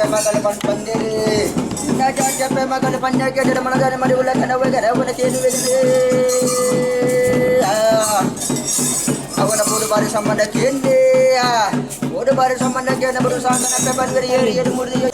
pemakal pandiri. Naja pemakal pandiri kita mana dari mana ulah kena ulah kini aku nak bodoh baru sama nak kini bodoh baru sama nak kini berusaha nak pepan beri murni.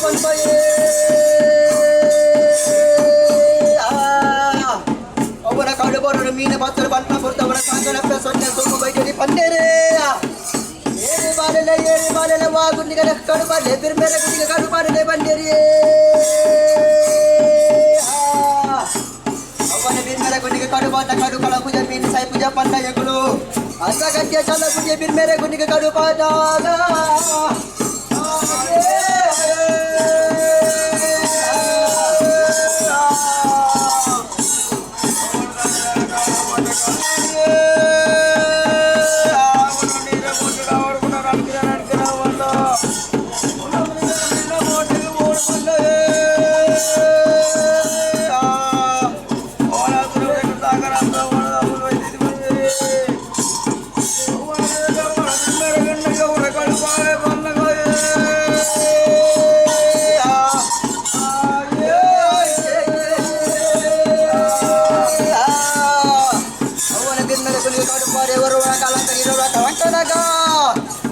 panpaye avana kadu boru meena pathar panna porta avana sangana prasad somu baitedi pandere ere balele wa gundiga kadu bale bir mere gundiga kadu bale pandere avana bir mere gundiga kadu bata kadu kala puja meena sai puja panna yagulu asa gadya chala puja bir mere gundiga kadu pada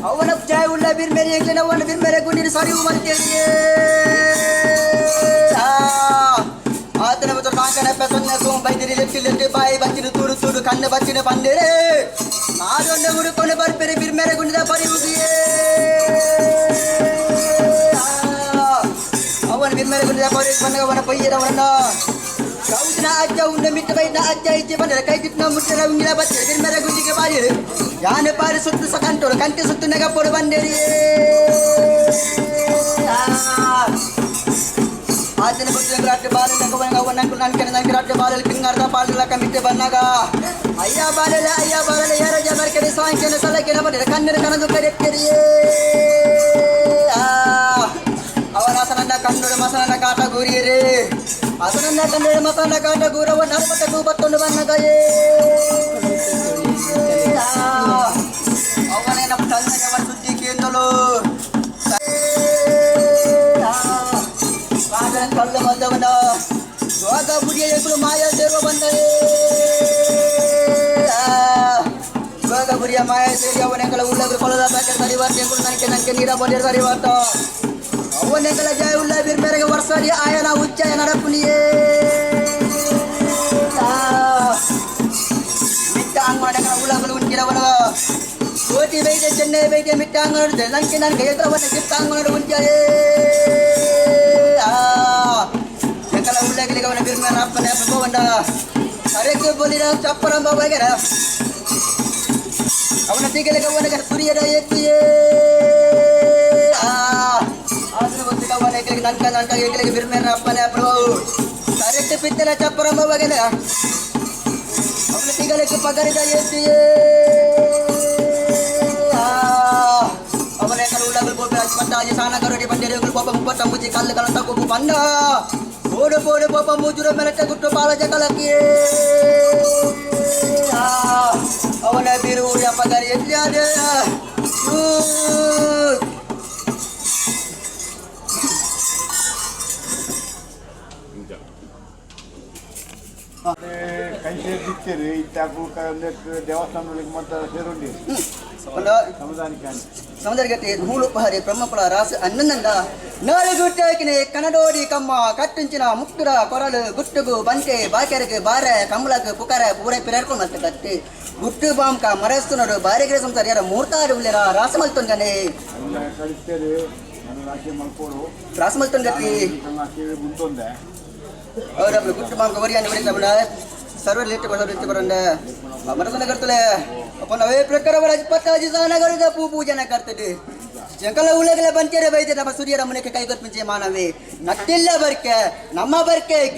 ಅವನ ಜಯ ಉಳ್ಳ ಬಿರ್ ಮೇರೆ ಎಂಗ್ಲಿನ ಅವನ ಬಿರ್ ಮೇರೆ ಗುಂಡಿನ ಸಾರಿ ಉಮಂತೇರಿಯೇ ಆತನ ಬತರ ಕಾಂಕನ ಪೆಸನ್ನ ಸೋಂ ಬೈದಿರಿ ಲೆಟ್ಟಿ ಬಾಯಿ ಬಚ್ಚಿನ ತೂಡು ಕಣ್ಣು ಬಚ್ಚಿನ ಬಂದಿರೆ ನಾಡೊಂಡೆ ಹುಡುಕೊಂಡು ಬರ್ಪೆರೆ ಬಿರ್ ಮೇರೆ ಗುಂಡಿದ ಬರಿ ಉಗಿಯೇ ಅವನ ಬಿರ್ ಮೇರೆ ಗುಂಡಿದ ಬರಿ ಬಂದಾಗ ಅವನ ಪೊಯ್ಯದವನನ್ನ ಕೌದಿನ ಅಜ್ಜ ಉಂಡ ಮಿಟ್ಟ ಬೈನ ಅಜ್ಜ ಇಜ್ಜೆ ಬಂದರೆ ಕೈ ಬಿಟ್ಟು ಮುಟ್ಟಿನ ಉಂಗಿನ ಬಚ್ಚೆ ಬಿರ್ ಮೇರೆ ಗುಂಡಿಗೆ ಬಾರಿರು ಯಾನೆ ಪಾರಿ ಸುತ್ತು ಸಕಂಟೋಳು ಕಂಟಿ ಸುತ್ತು ನೆಗಪೋಡು ಬಂದೇರಿಯೇ ಆತನ ಬುದ್ಧಿನ ರಾತ್ರಿ ಬಾಲ ನಗವನಂಕು ನನಗೆ ರಾತ್ರಿ ಬಾಲಲ್ಲಿ ಪಿಂಗಾರ್ದ ಪಾಲಲ್ಲ ಕಮಿಟ್ಟೆ ಬಂದಾಗ ಅಯ್ಯ ಬಾಲಲೆ ಯಾರ ಜಮರ್ ಕೆರೆ ಸಾಂಕೆನ ಸಲಕೆನ ಬಂದರೆ ಕಣ್ಣೀರು ಕನದು ಕರೆಕ್ಕೆರಿಯೇ ಅವನ ಹಸನನ್ನ ಕಣ್ಣುಡು ಮಸನನ್ನ ಕಾಟ ಗೂರಿಯರೇ ಹಸನನ್ನ ಕಣ್ಣುಡು ಮಸನನ್ನ ಕಾಟ ಗೂರವ ನರಪಟ್ಟಗೂ ಬತ್ತೊಂದು ಬನ್ನಗಯೇ ಅವನೇ ನಮ್ಮ ತಂದೆಗವನ ಸುದ್ದಿ ಕೇಂದಲು ಕಾಗನ ಕಳ್ಳ ಬಂದವನ ಯೋಗ ಬುಡಿಯ ಎಗಳು ಮಾಯ ಸೇರುವ ಬಂದರೆ ಯೋಗ ಬುಡಿಯ ಮಾಯ ಸೇರಿ ಅವನೆಗಳ ಉಳ್ಳಗರು ಕೊಳದ ಬೇಕೆ ಸರಿವಾರ್ತೆ ಎಗಳು ನನಗೆ ನೀರ ಬಂದಿರ ಸರಿವಾರ್ತ ಅವನೆಗಳ ಜಯ ಉಳ್ಳ ಬಿರ್ ಮೇರೆಗೆ ವರ್ಷಡಿ ಆಯನ ಉಚ್ಚಯ ನಡಪುನಿಯೇ ಮಿಟ್ಟಾಂಗಣ ಉಳ್ಳಗರು ಉಂಚಿರವನ ಕೋಟಿ ಬೈದೆ ಚೆನ್ನೈ ಬೈದೆ ಮಿಟ್ಟಾಂಗಣ ಲಂಕೆ ನನಗೆ ಎದುರವನ ಮಿಟ್ಟಾಂಗಣ ಉಂಚಯೇ ಎಂಕಲ ಉಳ್ಳಗಲಿಗೆ ಅವನ ಬಿರ್ ಮೇರೆ ಅಪ್ಪನೆ ಅಪ್ಪಗೊಂಡ ಅರೆಕ್ಕೆ ಬೋಲಿನ ಚಪ್ಪರಂಬ ಬಗೆರ ಅವನ ತಿಗಲಿಗೆ ಅವನಿಗೆ ಸುರಿಯದ ಎತ್ತಿಯೇ ಆದ್ರೆ ಗೊತ್ತಿಲ್ಲ ಅವನಿಗೆ ನನ್ಕ ಏಕಲಿಗೆ ಬಿರ್ ಮೇರೆ ಅಪ್ಪನೆ ಅಪ್ಪು ಕರೆಕ್ಟ್ ಪಿತ್ತಲ ಚಪ್ಪರಂಬ ಬಗೆರ ಅವನ ತಿಗಲಿಗೆ ಪಗರಿದ ಎತ್ತಿಯೇ ಅವನ ಕಲ ಉಳ್ಳಗಲು ಬೋಪೆ ಅಜ್ಮಂತಾಜಿ ಸಾನಗರಡಿ ಬಂದಿರೆ ಗೋಪ ಮುಪ್ಪತ್ತ ಮುಜಿ ಕಲ್ಲು ಕಲಂತ ಗೋಪು ಬಂದ ಪೋಡು ಬೋಪ ಮುಜುರ ಮೆಲಟೆ ಗುಟ್ಟು ಬಾಲಜ ಕಲಕಿಯೇ ಅವನ ಬಿರುವುಡ ಪಗರಿ ಎಲ್ಲಿಯಾದೆ ಕೈಸೇ ಬಿಚ್ಚರಿ ಇತ್ತಾಕು ದೇವಸ್ಥಾನಗಳಿಗೆ ಮತ್ತೆ ಸೇರುಂಡಿ ಸಮುದ್ರಗಟ್ಟಿ ನೂಲು ಪಹರಿ ಬ್ರಹ್ಮಪುಳ ರಾಸ ಅನ್ನಂದ ನಾಳೆ ಗುಟ್ಟಾಕಿನ ಕನಡೋಡಿ ಕಮ್ಮ ಕಟ್ಟುಂಚಿನ ಮುಕ್ತುರ ಕೊರಲು ಗುಟ್ಟುಗು ಬಂಟೆ ಬಾಕೆರೆಗೆ ಬಾರೆ ಕಂಬಳಕ್ಕೆ ಪುಕರೆ ಪೂರೆ ಪಿರರ್ಕೊಂಡು ಮತ್ತೆ ಕಟ್ಟಿ ಗುಟ್ಟು ಬಾಂಕ ಮರೆಸ್ತುನರು ಬಾರಿಗಿರ ಸಂಸಾರ ಯಾರ ಮೂರ್ತಾಡು ಉಳ್ಳೆರ ರಾಸಮಲ್ತೊಂಗನೆ ರಾಸಮಲ್ತೊಂಗಟ್ಟಿ ಅವರప్పుడు ಗುಟ್ಟು ಬಾಂಕ ವರಿಯಾನಿ ವರಿಸಬಡ सर्व लेटे बरोंडे मरसने करतले अपन अवे प्रकार राजपताजी सानगरदा पूजन करते जंकल उलगले ಬಂಚೆರೆ ಬೈದೆ ನಮ್ಮ ಸೂರ್ಯರ ಮನೆಗೆ ಕೈಗೊತ್ತು ಮಿಂಚೆ ಮಾನವೇ ನಟ್ಟಿಲ್ಲ ಬರ್ಕೆ ನಮ್ಮ ಬರ್ಕೆ